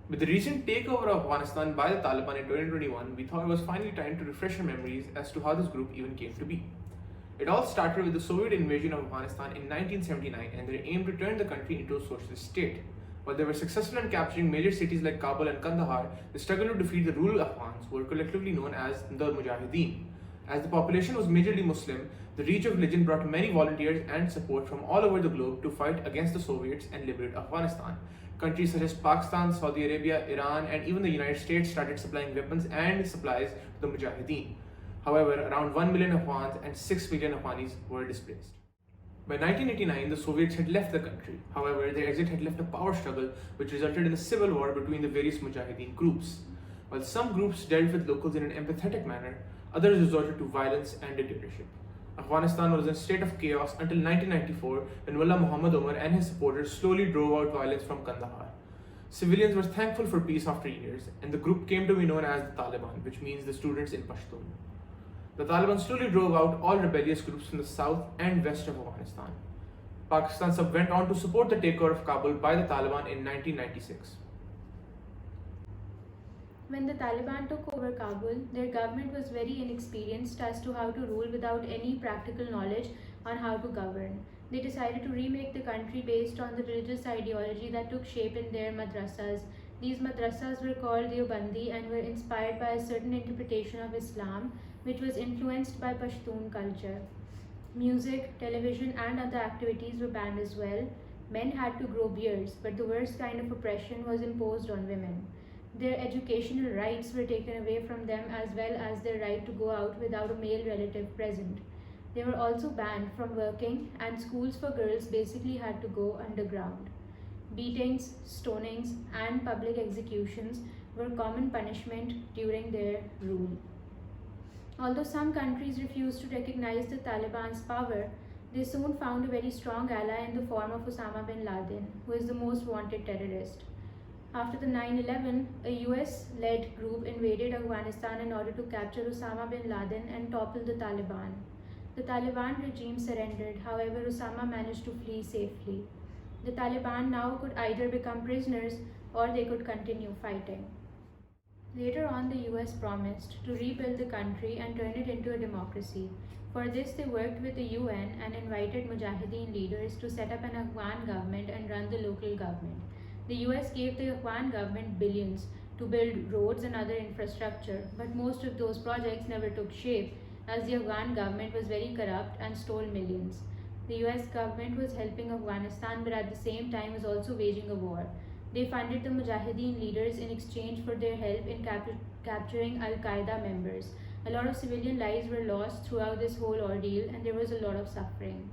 With the recent takeover of Afghanistan by the Taliban in 2021, we thought it was finally time to refresh our memories as to how this group even came to be. It all started with the Soviet invasion of Afghanistan in 1979 and their aim to turn the country into a socialist state. While they were successful in capturing major cities like Kabul and Kandahar, they struggled to defeat the rural Afghans, who were collectively known as the Mujahideen. As the population was majorly Muslim, the reach of religion brought many volunteers and support from all over the globe to fight against the Soviets and liberate Afghanistan. Countries such as Pakistan, Saudi Arabia, Iran, and even the United States started supplying weapons and supplies to the Mujahideen. However, around 1 million Afghans and 6 million Afghanis were displaced. By 1989, the Soviets had left the country. However, their exit had left a power struggle which resulted in a civil war between the various Mujahideen groups. While some groups dealt with locals in an empathetic manner, others resorted to violence and dictatorship. Afghanistan was in a state of chaos until 1994 when Mullah Muhammad Omar and his supporters slowly drove out violence from Kandahar. Civilians were thankful for peace after years, and the group came to be known as the Taliban, which means the students in Pashtun. The Taliban slowly drove out all rebellious groups from the south and west of Afghanistan. Pakistan went on to support the takeover of Kabul by the Taliban in 1996. When the Taliban took over Kabul, their government was very inexperienced as to how to rule without any practical knowledge on how to govern. They decided to remake the country based on the religious ideology that took shape in their madrasas. These madrasas were called Deobandi and were inspired by a certain interpretation of Islam, which was influenced by Pashtun culture. Music, television, and other activities were banned as well. Men had to grow beards, but the worst kind of oppression was imposed on women. Their educational rights were taken away from them as well as their right to go out without a male relative present. They were also banned from working, and schools for girls basically had to go underground. Beatings, stonings, and public executions were common punishment during their rule. Although some countries refused to recognize the Taliban's power, they soon found a very strong ally in the form of Osama bin Laden, who is the most wanted terrorist. After the 9/11, a US-led group invaded Afghanistan in order to capture Osama bin Laden and topple the Taliban. The Taliban regime surrendered, however, Osama managed to flee safely. The Taliban now could either become prisoners or they could continue fighting. Later on, the US promised to rebuild the country and turn it into a democracy. For this, they worked with the UN and invited Mujahideen leaders to set up an Afghan government and run the local government. The US gave the Afghan government billions to build roads and other infrastructure, but most of those projects never took shape as the Afghan government was very corrupt and stole millions. The US government was helping Afghanistan but at the same time was also waging a war. They funded the Mujahideen leaders in exchange for their help in capturing Al-Qaeda members. A lot of civilian lives were lost throughout this whole ordeal and there was a lot of suffering.